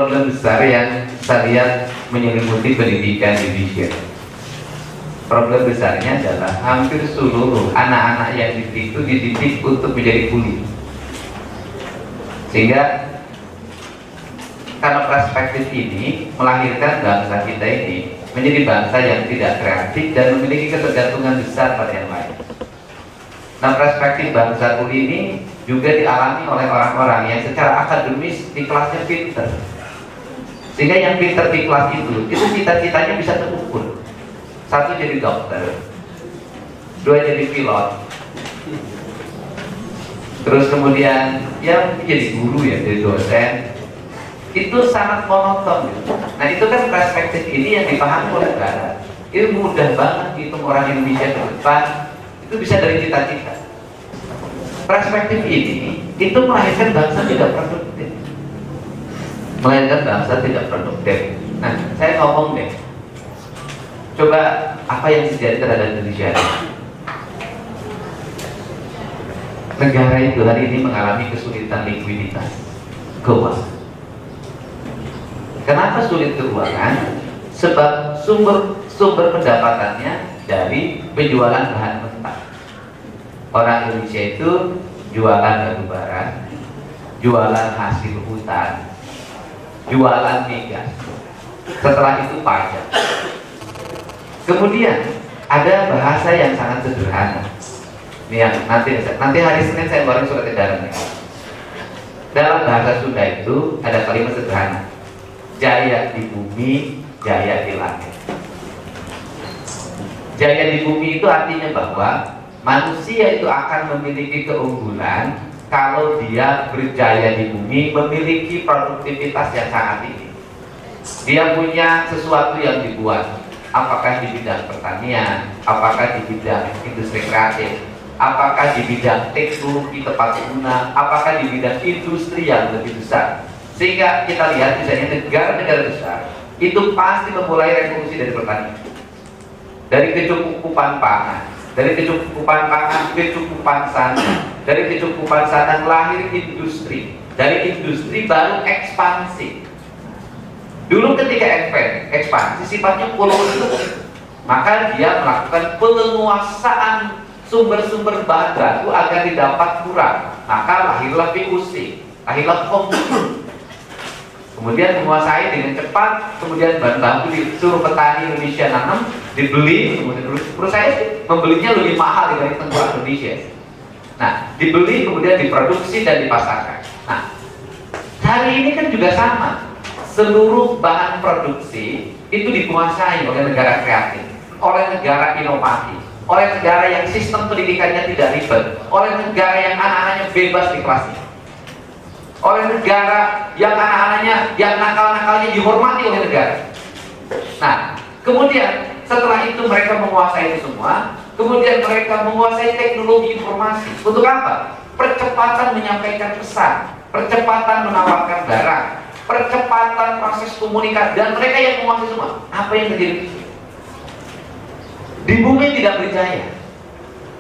problem besar yang saya lihat menyelimuti pendidikan di Indonesia. Problem besarnya adalah hampir seluruh anak-anak yang dididik itu dididik untuk menjadi kuli. Sehingga karena perspektif ini melahirkan bangsa kita ini menjadi bangsa yang tidak kreatif dan memiliki ketergantungan besar pada yang lain. Nah, perspektif bangsa kuli ini juga dialami oleh orang-orang yang secara akademis di kelasnya pinter. Sehingga yang pinter di kelas itu cita-citanya bisa terukur. Satu jadi dokter, dua jadi pilot, terus kemudian ya jadi guru ya, jadi dosen. Itu sangat monoton gitu. Nah, itu kan perspektif ini yang dipahami oleh negara. Itu mudah banget hitung orang Indonesia ke depan itu bisa dari cita-cita. Perspektif ini itu melahirkan bangsa tidak produktif. Melahirkan bangsa tidak produktif. Nah, saya ngomong deh, coba apa yang terjadi terhadap Indonesia? Negara itu hari ini mengalami kesulitan likuiditas keuangan. Kenapa sulit keuangan? Sebab sumber pendapatannya dari penjualan bahan mentah. Orang Indonesia itu jualan batu bara, jualan hasil hutan, jualan migas. Setelah itu pajak. Kemudian ada bahasa yang sangat sederhana. Ini yang nanti hari Senin saya baru surat edaran. Dalam bahasa Sunda itu ada kalimat sederhana. Jaya di bumi, jaya di langit. Jaya di bumi itu artinya bahwa manusia itu akan memiliki keunggulan kalau dia berjaya di bumi, memiliki produktivitas yang sangat tinggi. Dia punya sesuatu yang dibuat, apakah di bidang pertanian, apakah di bidang industri kreatif, apakah di bidang teknologi tepat guna, apakah di bidang industri yang lebih besar. Sehingga kita lihat misalnya negara-negara besar itu pasti memulai revolusi dari pertanian, dari kecukupan pangan, kecukupan sana, dari kecukupan sana lahir industri, dari industri baru ekspansi. Dulu ketika ekspansi sifatnya kolonial, maka dia melakukan penguasaan sumber-sumber bahan baku agar didapat kurang, maka lahirlah VOC, lahirlah komunitas. Kemudian menguasai dengan cepat, kemudian bahan baku disuruh petani Indonesia nanam, dibeli, kemudian menurut saya sih membelinya lebih mahal dibanding tengkulak Indonesia. Nah, dibeli kemudian diproduksi dan dipasarkan. Nah, hari ini kan juga sama. Seluruh bahan produksi itu dikuasai oleh negara kreatif, oleh negara inovatif, oleh negara yang sistem pendidikannya tidak ribet, oleh negara yang anak-anaknya bebas di kelasnya, oleh negara yang anak-anaknya yang nakal-nakalnya dihormati oleh negara. Nah, kemudian setelah itu mereka menguasai itu semua, kemudian mereka menguasai teknologi informasi. Untuk apa? Percepatan menyampaikan pesan, percepatan menawarkan barang, percepatan proses komunikasi, dan mereka yang menguasai semua. Apa yang terjadi? Di bumi tidak berjaya.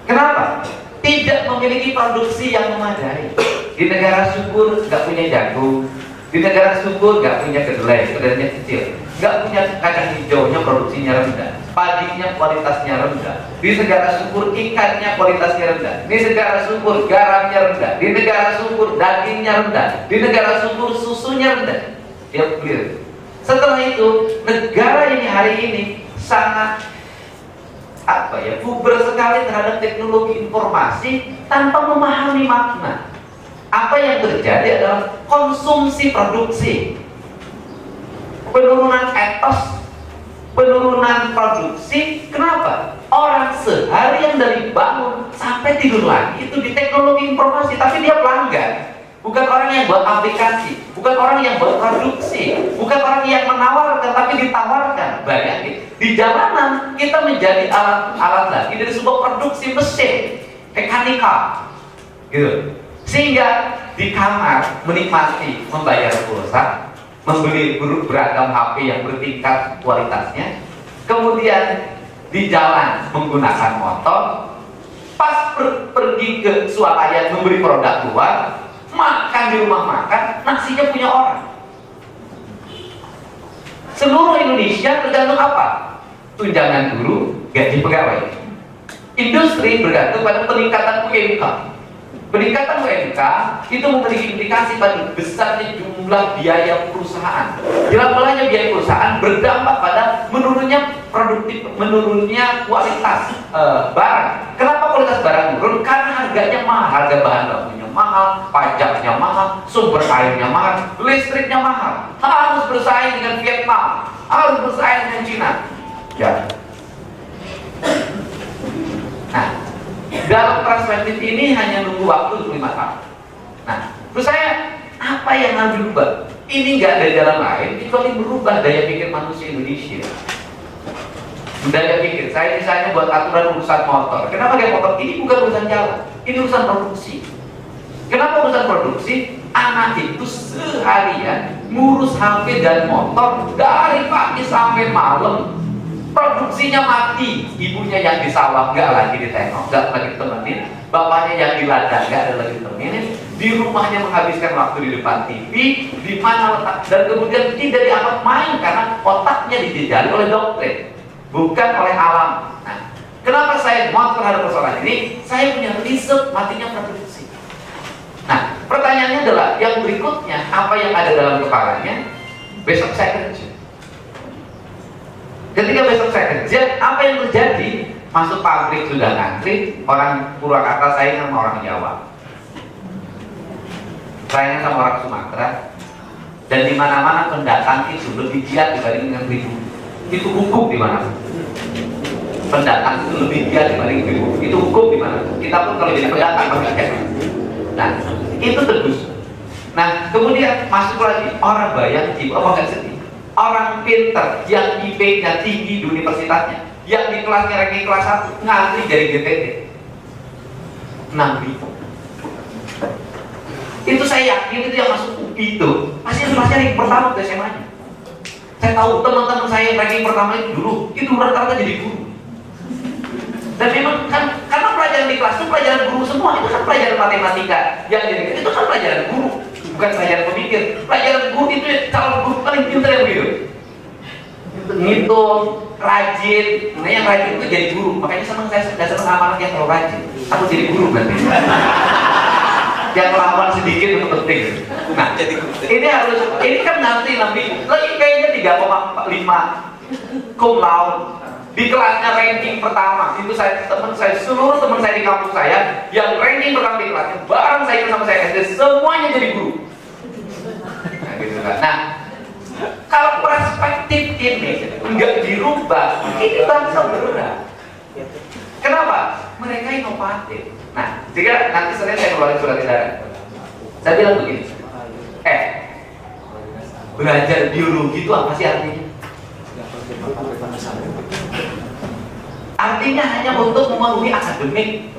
Kenapa? Tidak memiliki produksi yang memadai. Di negara subur nggak punya jagung, di negara subur nggak punya kedelai, kedelainya kecil, nggak punya kacang hijaunya, produksinya rendah, padinya kualitasnya rendah. Di negara subur ikannya kualitasnya rendah, di negara subur garamnya rendah, di negara subur dagingnya rendah, di negara subur susunya rendah. Dia clear. Setelah itu negara ini hari ini sangat puber sekali terhadap teknologi informasi tanpa memahami makna. Apa yang terjadi adalah konsumsi produksi, penurunan etos, penurunan produksi. Kenapa? Orang seharian dari bangun sampai tidur lagi itu di teknologi informasi, tapi dia pelanggan. Bukan orang yang buat aplikasi, bukan orang yang buat produksi, bukan orang yang menawarkan, tapi ditawarkan. Bayangin, di jalanan kita menjadi alat lagi dari sebuah produksi mesin, mekanikal, gitu. Sehingga di kamar menikmati membayar pulsa, membeli beragam HP yang bertingkat kualitasnya, kemudian di jalan menggunakan motor, pas pergi ke swalayan membeli produk luar, makan di rumah makan, nasinya punya orang. Seluruh Indonesia tergantung apa? Tunjangan guru, gaji pegawai. Industri bergantung pada peningkatan UMK. Peningkatan UMK itu memiliki implikasi pada besarnya jumlah biaya perusahaan. Jelas-jelasnya biaya perusahaan berdampak pada menurunnya menurunnya kualitas barang. Kenapa kualitas barang menurun? Karena harganya mahal, harga bahan bakunya mahal, pajaknya mahal, sumber airnya mahal, listriknya mahal. Harus bersaing dengan Vietnam, harus bersaing dengan Cina. Ya. Nah, dalam perspektif ini hanya nunggu waktu 5 tahun. Nah, terus saya apa yang harus dirubah? Ini nggak ada jalan lain kecuali merubah daya pikir manusia Indonesia. Daya pikir, saya misalnya buat aturan urusan motor. Kenapa kayak motor? Ini bukan urusan jalan, ini urusan produksi. Kenapa urusan produksi? Anak itu seharian ngurus HP dan motor dari pagi sampai malam. Produksinya mati, ibunya yang di sawah nggak lagi ditengok, nggak lagi ditemenin, bapaknya yang di ladang nggak ada lagi ditemenin, di rumahnya menghabiskan waktu di depan TV, di mana letak, dan kemudian tidak dianggap main karena otaknya dijejali oleh doktrin, bukan oleh alam. Nah, kenapa saya mau terhadap persoalan ini? Saya punya riset matinya produksi. Nah, pertanyaannya adalah yang berikutnya, apa yang ada dalam kepalanya? Besok saya kerja. Ketika besok saya kerja, apa yang terjadi? Masuk pabrik sudah ngantri, orang Purwakarta saingan sama orang Jawa, saingan sama orang Sumatera, dan di mana-mana pendatang itu lebih giat dibanding dengan pribumi. Itu hukum di mana? Pendatang itu lebih giat dibanding pribumi. Itu hukum di mana? Kita pun kalau jadi pendatang pasti giat. Nah, itu tegus. Nah, kemudian masuk lagi orang bayang jiwa, apa nggak sedih? Orang pinter yang IP-nya tinggi di universitasnya, yang di kelasnya ranking kelas 1 ngantri dari GTD 6.000. Itu saya yakin itu yang masuk UPI itu pasti ranking pertama ke SMA-nya. Saya tahu teman-teman saya yang ranking pertama itu dulu itu rata-rata jadi guru. Dan memang kan karena pelajaran di kelas itu pelajaran guru semua, itu kan pelajaran matematika yang jadi itu kan pelajaran guru, bukan pelajaran pemikir. Pelajaran guru itu calon guru paling pintar yang begitu, ngitung, rajin. Nah, yang rajin itu jadi guru. Makanya senang saya nggak senang sama anak yang terlalu rajin. Aku jadi guru berarti. Yang lawan sedikit itu penting. Nah, jadi ini harus, ini kan nanti lagi kayaknya 3,5 cum laude di kelasnya ranking pertama. Itu saya seluruh teman saya di kampus saya yang ranking pertama di kelasnya bareng saya sama saya SD semuanya jadi guru. Nah, gitu kan. Nah, kalau perspektif ini nggak dirubah, ini bangsa bergerak. Kenapa? Mereka inovatif. Nah, jika nanti Senin saya keluarin surat edaran, saya bilang begini, belajar biologi itu apa sih artinya? Artinya hanya untuk memenuhi akademik.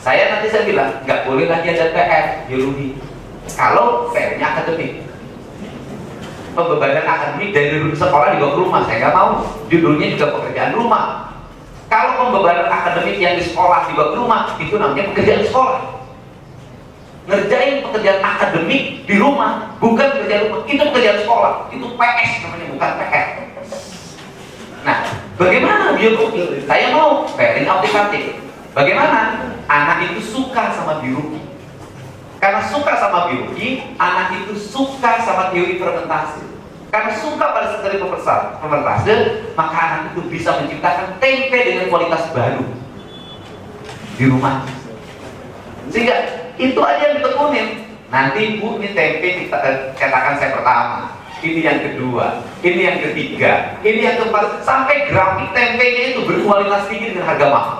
Saya bilang, nggak boleh lagi ada PR biologi kalau PR-nya akademik. Pembebanan akademik dari sekolah dibawa ke rumah, saya nggak mau. Judulnya juga pekerjaan rumah. Kalau pembebanan akademik yang di sekolah dibawa ke rumah, itu namanya pekerjaan sekolah. Ngerjain pekerjaan akademik di rumah, bukan pekerjaan rumah, itu pekerjaan sekolah. Itu PS namanya, bukan PR. Nah, bagaimana biologi? Saya mau pairing aplikatif. Bagaimana? Anak itu suka sama biologi. Karena suka sama biologi, anak itu suka sama teori fermentasi. Karena suka pada teori fermentasi, maka anak itu bisa menciptakan tempe dengan kualitas baru di rumah. Sehingga itu aja yang ditekunin. Nanti Bu, ini tempe katakan saya pertama, ini yang kedua, ini yang ketiga, ini yang keempat, sampai grafik tempenya itu berkualitas tinggi dengan harga mahal.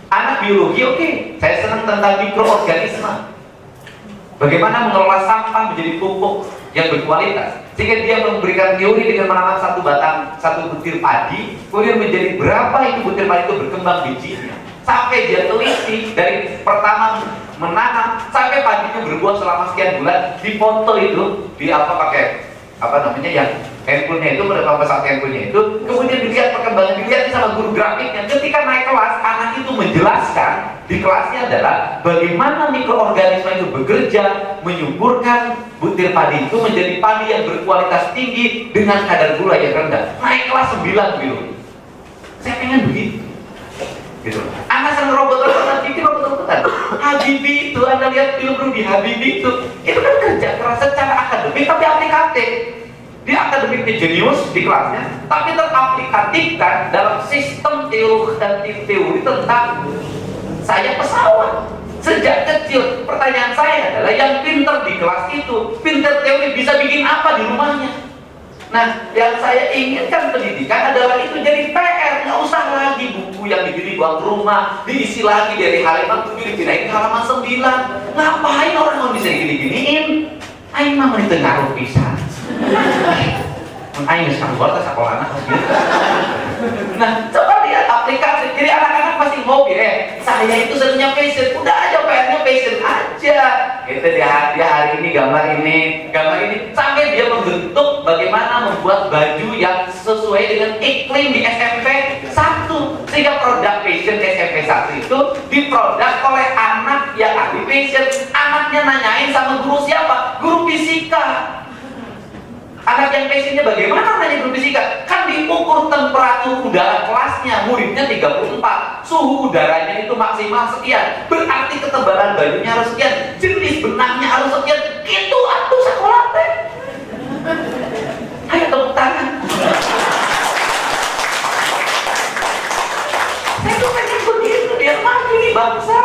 Anak biologi, oke, saya senang tentang mikroorganisme. Bagaimana mengelola sampah menjadi pupuk yang berkualitas, sehingga dia memberikan teori dengan menanam satu butir padi, kemudian menjadi berapa itu butir padi itu berkembang bijinya, sampai dia teliti dari pertama menanam sampai padinya berbuah selama sekian bulan, dipoto itu di pakai yang handphonenya itu, pada pesawat handphonenya itu, kemudian dilihat perkembangan, dilihat sama guru grafiknya. Ketika naik kelas, anak itu menjelaskan di kelasnya adalah bagaimana mikroorganisme itu bekerja, menyuburkan butir padi itu menjadi padi yang berkualitas tinggi dengan kadar gula yang rendah. Naik kelas 9 gitu. Saya pengen begitu. Gitu. Anak senang robot-robotan, bikin robot-robotan. Habibie itu, Anda lihat film Rudy Habibie itu kan kerja keras secara akademik tapi aplikatif. Dia akademiknya jenius di kelasnya, tapi teraplikatifkan dalam sistem teori tentang sayap pesawat. Sejak kecil, pertanyaan saya adalah yang pinter di kelas itu, pinter teori bisa bikin apa di rumahnya? Nah, yang saya inginkan pendidikan adalah itu jadi PR. Nggak usah lagi buku yang dibawa ke rumah, diisi lagi dari halaman 7 dipindahin ke halaman 9. Ngapain orang bisa gini-giniin? Aing mah itu ngaruh pisan. Aing sekarang buat sekolah anak. Nah, coba lihat aplikasi. Jadi anak-anak pasti hobi saya itu senangnya fashion. Udah aja PR-nya fashion aja. Itu dia hari ini gambar ini sampai dia membentuk bagaimana membuat baju yang sesuai dengan iklim di SMP 1, sehingga produk fashion di SMP 1 itu diproduk oleh anak yang ahli fashion. Anaknya nanyain sama guru siapa? Guru fisika. Anak yang fashionnya bagaimana nanya guru fisika? Kan diukur temperatur udara kelasnya, muridnya 34, suhu udaranya itu maksimal sekian, berarti ketebalan bajunya harus sekian, jenis benangnya harus sekian. Itu atuh sekolah teh. Ayo tepuk tangan. Saya tuh pengen begitu biar maju nih bangsa.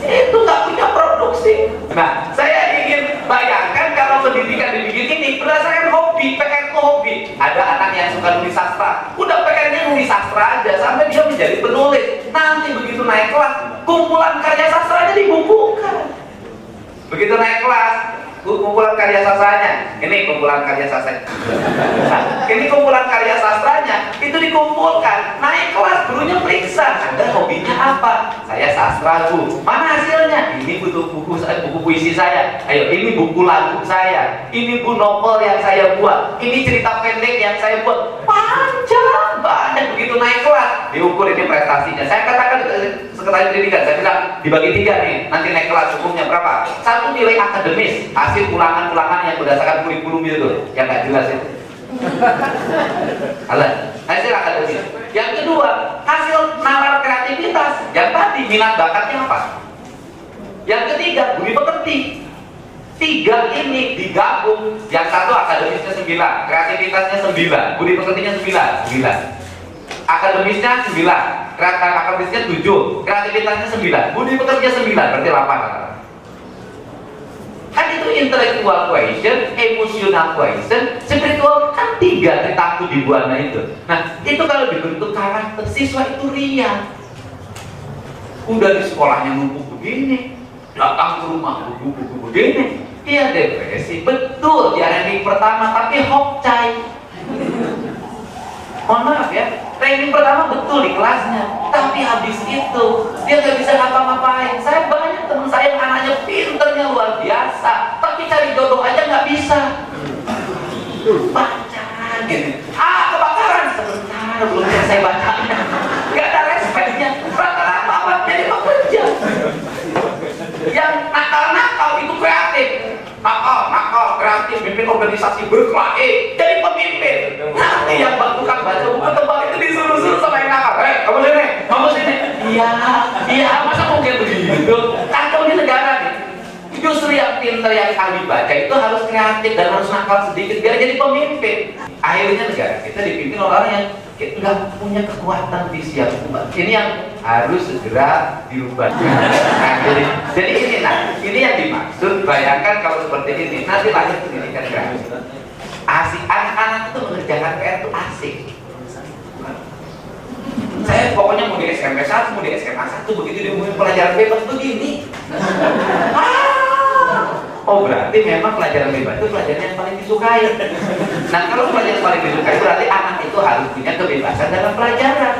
Itu nggak punya produksi. Nah, saya ingin bayangkan kalau pendidikan dibikin ini berdasarkan hobi, PR itu hobi. Ada anak yang suka nulis sastra, udah PR-nya nulis sastra aja sampai dia menjadi penulis. Nanti begitu naik kelas, kumpulan karya sastranya dibukukan. Begitu naik kelas, kumpulan karya sastranya, ini kumpulan karya sastranya. Nah, ini kumpulan karya sastranya itu dikumpulkan. Naik kelas, gurunya periksa, Anda hobinya apa? Saya sastra, Bu. Mana hasilnya? Ini buku puisi saya. Ayo, ini buku lagu saya. Ini buku novel yang saya buat. Ini cerita pendek yang saya buat. Panjang banyak. Begitu naik kelas, diukur ini prestasinya. Saya katakan sekretaris pendidikan, saya bilang dibagi 3 nih. Nanti naik kelas hukumnya berapa? 1 nilai akademis, hasil ulangan-ulangan yang berdasarkan kurikulum itu, yang nggak jelas itu. Hasil akademis. Yang kedua, hasil nalar kreativitas. Yang tadi minat bakatnya apa? Yang ketiga, budi pekerti. 3 ini digabung. Yang satu akademisnya 9, kreativitasnya 9, budi pekertinya 9. Akademisnya 9, akademisnya 7, kreativitasnya 9, budi pekertinya 9, berarti 8. Kan itu intellectual quotient, emotional quotient, spiritual kan 3 ditangku di buana itu. Nah, itu kalau dibentuk karakter siswa itu riang. Udah di sekolahnya numpuk begini, datang ke rumah buku-buku begini, dia depresi. Betul, di ranking pertama, tapi hokcai. Mohon maaf ya, ranking pertama betul di kelasnya, tapi habis itu dia nggak bisa ngapa-ngapain. Saya banyak teman saya yang anaknya pinternya luar biasa, tapi cari jodoh aja nggak bisa. Baca gitu, kebakaran sebentar belum selesai bacanya, nggak ada respeknya. Rata-rata apa jadi pekerja. Yang nakal-nakal itu kreatif, nakal kreatif, mimpin organisasi berkelahi, jadi pemimpin. Nanti yang tukang baca buku tebal itu disuruh-suruh sama yang nakal. Kamu sini. Iya, masa mungkin begitu? Kacau di negara nih. Justru yang pintar, yang ahli baca itu harus kreatif dan harus nakal sedikit biar jadi pemimpin. Akhirnya negara kita dipimpin oleh orang yang nggak punya kekuatan visi yang kuat. Ini yang harus segera dirubah. Nah, jadi ini yang dimaksud. Bayangkan kalau seperti ini, nanti lahir pendidikan kreatif. Asik, anak-anak itu mengerjakan PR itu asik. Saya pokoknya mau di SMP 1, mau di SMA 1, begitu diumumin pelajaran bebas begini. Oh, berarti memang pelajaran bebas itu pelajaran yang paling disukai. Nah, kalau pelajaran paling disukai berarti anak itu harus punya kebebasan dalam pelajaran.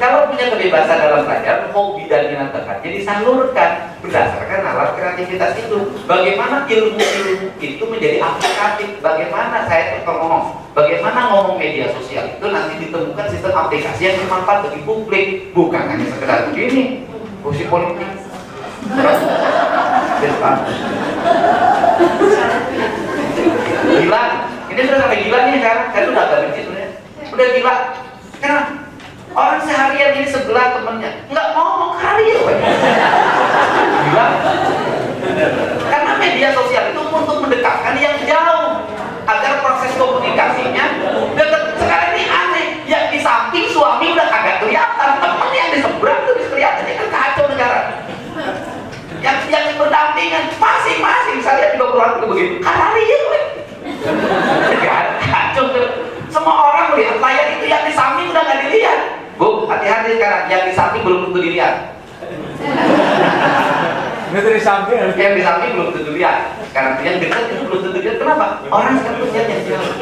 Kalau punya kebebasan dalam pelajaran, hobi dan minat bakatnya disalurkan berdasarkan nalar kreativitas itu. Bagaimana ilmu-ilmu itu menjadi aplikatif? Bagaimana saya ngomong? Bagaimana ngomong media sosial itu nanti ditemukan sistem aplikasi yang bermanfaat bagi publik, bukan hanya sekedar begini, kursi politik. Gila, ini sudah sampai gila nih sekarang. Saya sudah agak benci sebenarnya. Udah gila. Karena orang seharian ini sebelah temennya nggak ngomong karir, gila. Karena media sosial itu untuk mendekatkan yang jauh agar proses komunikasinya dekat. Sekarang ini aneh, yang di samping suami udah kagak kelihatan, temen yang di seberang tuh kelihatan, kan kacau negara. Yang berdampingan masing-masing, saya juga berlaku begitu. Karir, kacau tuh. Semua orang melihat layar itu, yang di samping udah nggak dilihat. Bu, hati-hati sekarang, yang di samping belum tentu dilihat. Yang di samping belum tentu dilihat. Sekarang yang dekat itu belum tentu dilihat. Kenapa? Orang sekarang tuh lihat yang jauh.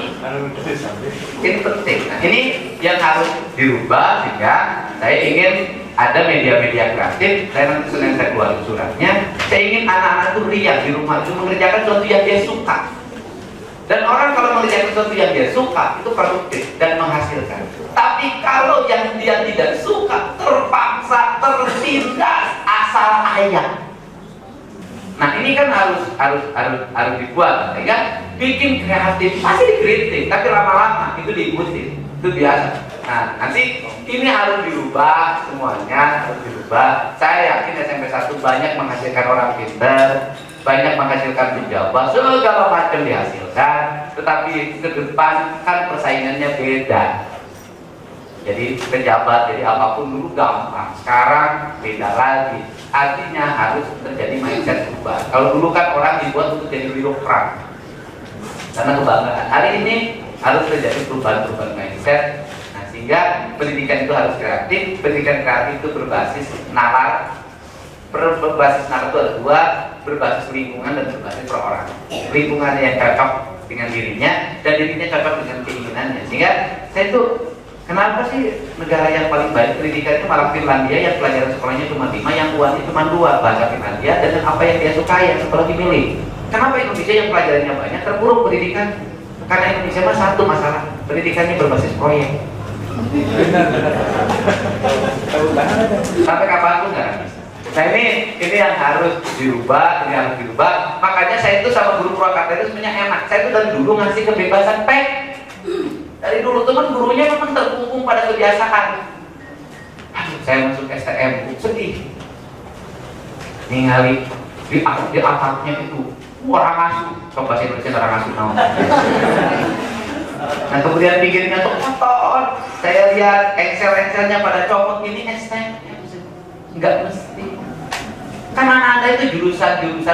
Ini penting. Nah, ini yang harus dirubah sehingga saya ingin ada media-media kreatif. Saya nanti Senin saya keluar suratnya. Saya ingin anak-anak tuh riang di rumah itu mengerjakan sesuatu yang dia suka. Dan orang kalau mengerjakan sesuatu yang dia suka itu produktif dan menghasilkan. Tapi kalau yang dia tidak suka terpaksa, tertindas, asal ayam. Nah ini kan harus dibuat, ya kan? Bikin kreatif pasti dikritik, tapi lama-lama itu diikuti, itu biasa. Nah nanti ini harus dirubah semuanya, harus dirubah. Saya yakin SMP 1 banyak menghasilkan orang pintar, banyak menghasilkan pejabat, segala macam dihasilkan, tetapi ke depan kan persaingannya beda. Jadi pejabat, jadi apapun dulu gampang, sekarang beda lagi. Artinya harus terjadi mindset berubah. Kalau dulu kan orang dibuat untuk jadi birokrat karena kebanggaan. Hari ini harus terjadi perubahan mindset. Nah, sehingga pendidikan itu harus kreatif. Pendidikan kreatif itu berbasis nalar. Berbasis nalar itu ada dua, berbasis lingkungan dan berbasis perorangan. Lingkungan yang cocok dengan dirinya dan dirinya cocok dengan keinginannya. Sehingga saya itu, kenapa sih negara yang paling baik pendidikan itu malah Finlandia yang pelajaran sekolahnya cuma 5, yang UASnya cuma 2, bahasa Finlandia dan apa yang dia suka yang sekolah dimilih. Kenapa Indonesia yang pelajarannya banyak terpuruk pendidikan? Karena Indonesia mah satu masalah, pendidikannya berbasis proyek. Sampai kapanpun nggak bisa. Nah ini yang harus dirubah, Makanya saya itu sama guru Purwakarta itu sebenarnya enak. Saya itu dari dulu ngasih kebebasan pek. Dari dulu teman gurunya memang terkungkung pada kebiasaan. Saya masuk STM, sedih. Ningali di atapnya itu orang asuh, coba bahasa Indonesia orang asuh naon. Nah kemudian pikirnya tuh kotor. Saya lihat Excel-nya pada copot ini STM, nggak mesti. Karena Anda itu jurusan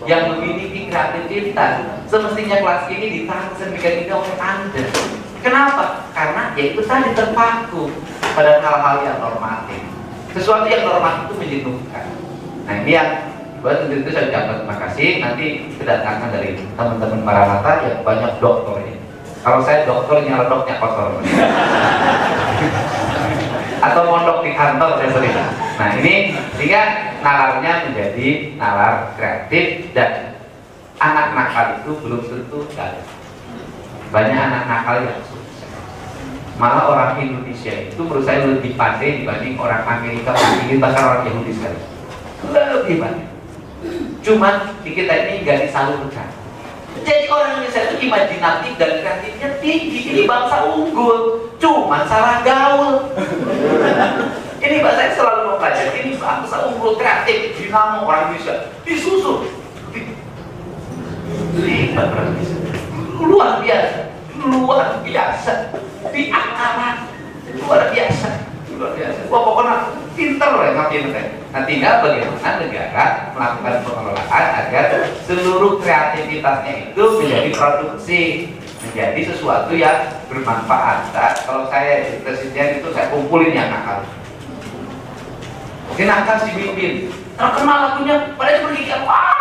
yang memiliki kreativitas. Semestinya kelas ini ditaruh sedemikian oleh Anda. Kenapa? Karena yaitu tadi terpaku pada hal-hal yang normatif. Sesuatu yang normatif itu menjenuhkan. Nah ini yang buat itu saya ucapkan terima kasih. Nanti kedatangan dari teman-teman Maranatha yang banyak doktornya. Kalau saya dokter nyerodoknya kotor. Atau mondok di kantor saya sering. Nah ini sehingga nalarnya menjadi nalar kreatif dan anak nakal itu belum tentu gagal. Banyak anak nakal yang sukses. Malah orang Indonesia itu menurut saya lebih pandai dibanding orang Amerika, bahkan orang Yahudi sekali. Lebih pandai. Cuman di kita ini nggak disalurkan. Jadi orang Indonesia itu imajinatif dan kreatifnya tinggi. Ini bangsa unggul, cuman salah gaul. Ini saya selalu mempelajari. Ini bangsa unggul, kreatif, dinamo orang Indonesia disusul. Hebat orang Indonesia. Luar biasa di akaran, luar biasa. Wah pokoknya pinter lah, pinter. Nah tinggal bagaimana negara melakukan pengelolaan agar seluruh kreativitasnya itu menjadi produksi, menjadi sesuatu yang bermanfaat. Nah, kalau saya jadi presiden itu saya kumpulin yang nakal. Mungkin nakal si Bimbing terkenal lagunya, pada pergi wah,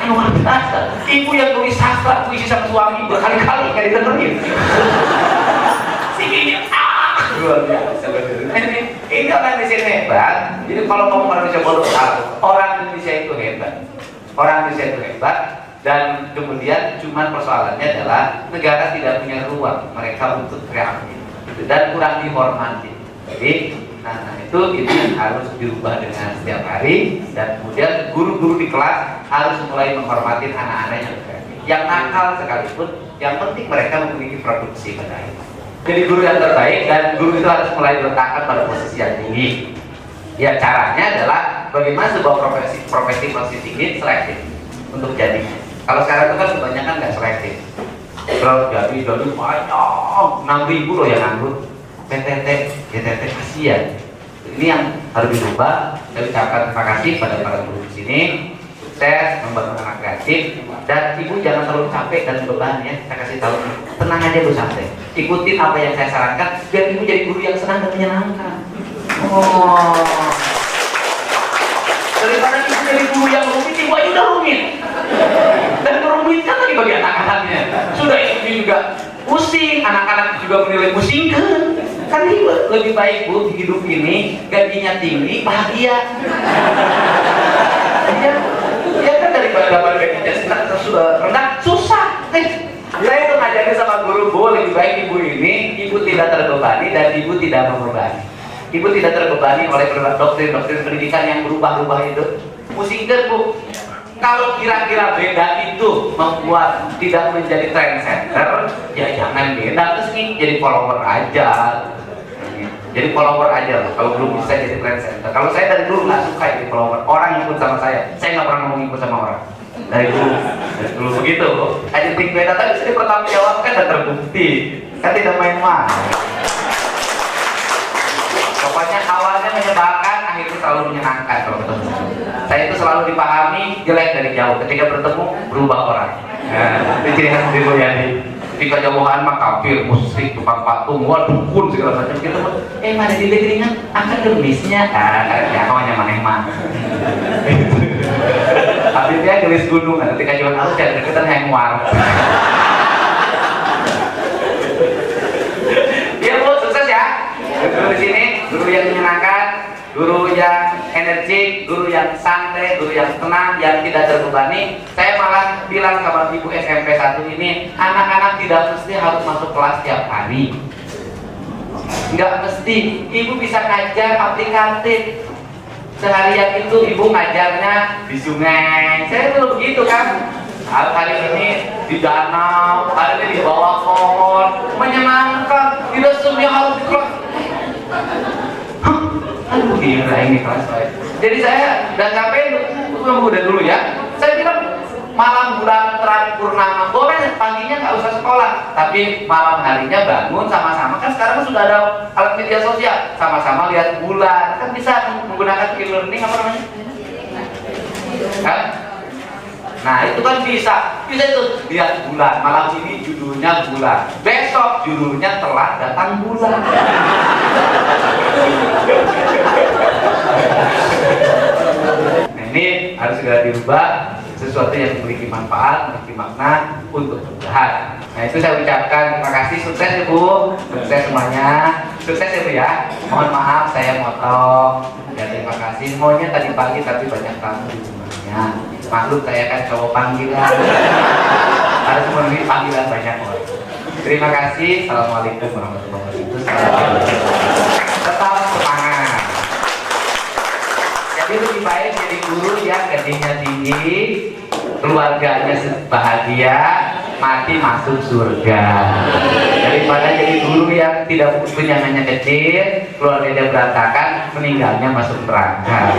luar biasa. Ibu yang tulis sastra puisi sama suami berkali-kali nggak didengerin. Si Bimbing luar biasa. Ini orang Indonesia hebat. Jadi kalau ngomong orang Indonesia bodoh, orang Indonesia itu hebat. Orang Indonesia itu hebat. Dan kemudian cuman persoalannya adalah negara tidak punya ruang mereka untuk kreatif dan kurang dihormati. Jadi Nah, itu yang harus dirubah dengan setiap hari, dan kemudian guru-guru di kelas harus mulai menghormati anak-anak yang nakal sekalipun, yang penting mereka memiliki produksi pada akhirnya. Jadi guru yang terbaik, dan guru itu harus mulai diletakkan pada posisi yang tinggi. Ya, caranya adalah bagaimana sebuah profesi tinggi selektif untuk jadi. Kalau sekarang itu kan kebanyakan nggak selektif. Kalau jadi banyak 6.000 loh yang nganggur. PTT, GTT, kasihan. Ini yang harus dirubah. Saya ucapkan terima kasih pada para guru di sini. Sukses membangun anak kreatif, dan ibu jangan terlalu capek dan beban ya. Saya kasih tahu, tenang aja bu, santai. Ikutin apa yang saya sarankan, biar ibu jadi guru yang senang dan menyenangkan. Oh, daripada ibu jadi guru yang rumit, ibu aja udah rumit. Dan merumitkan lagi bagi anak-anaknya. Sudah itu juga pusing, anak-anak juga menilai pusing kan ribet. Lebih baik bu, hidup ini gajinya tinggi, bahagia. Ya kan, daripada dapat gajinya rendah, susah. Saya itu ngajarin sama guru, bu, lebih baik ibu ini, ibu tidak terbebani dan ibu tidak membebani. Ibu tidak terbebani oleh doktrin-doktrin pendidikan yang berubah-ubah itu. Pusingkan bu. Kalau kira-kira beda itu membuat tidak menjadi trendsetter, ya jangan beda, terus nih jadi follower aja. Jadi follower aja loh, kalau belum bisa jadi trendsetter. Kalau saya dari dulu nggak suka jadi follower, orang ikut sama saya nggak pernah mau ikut sama orang. Dari dulu begitu. Aja think beda, tapi bisa dipertanggungjawabkan dan terbukti. Kan tidak main-main. Pokoknya awalnya menyebalkan, akhirnya selalu menyenangkan kalau ketemu. Saya itu selalu dipahami jelek dari jauh, ketika bertemu berubah orang. Nah, itu ciri khas diri Mulyadi. Ketika jauhan mah kafir, musyrik, tukang patung, wah dukun segala macam gitu. Mana di dengan akademisnya, ya kawannya maneh-maneh. Habibnya gelis gunung, ketika jalan arus ya deketan hengwar. Ya bu, sukses ya. Guru di sini, guru yang menyenangkan, guru yang energik, guru yang santai, guru yang tenang, yang tidak terbebani. Saya malah bilang sama ibu SMP 1 ini, anak-anak tidak mesti harus masuk kelas tiap hari. Nggak mesti, ibu bisa ngajar aplikatif. Seharian itu ibu ngajarnya di sungai. Saya dulu begitu kan. Hari ini di danau, hari ini di bawah pohon, menyenangkan. Tidak semuanya harus di kelas. Aduh gila ini kelas saya. Jadi saya dan sampai udah dulu ya. Saya bilang malam bulan terakhir purnama boleh paginya nggak usah sekolah, tapi malam harinya bangun sama-sama. Kan sekarang sudah ada alat media sosial, sama-sama lihat bulan. Kan bisa menggunakan e-learning apa namanya? Kan? Nah itu kan bisa itu lihat bulan. Malam ini judulnya bulan, besok judulnya telah datang bulan. Nah ini harus segera dirubah, sesuatu yang memiliki manfaat, memiliki makna untuk perubahan. Nah itu saya ucapkan terima kasih, sukses ya bu, sukses semuanya, sukses ya bu ya. Mohon maaf saya motong, ya terima kasih. Maunya tadi pagi tapi banyak tamu di rumahnya. Maklum saya kan cowok panggilan, harus memenuhi panggilan banyak orang. Terima kasih. Assalamualaikum warahmatullahi wabarakatuh. Tetap semangat. Jadi lebih baik jadi guru yang gajinya tinggi, keluarganya bahagia, mati masuk surga, daripada jadi guru yang tidak tunjangannya kecil, keluarganya berantakan, meninggalnya masuk neraka.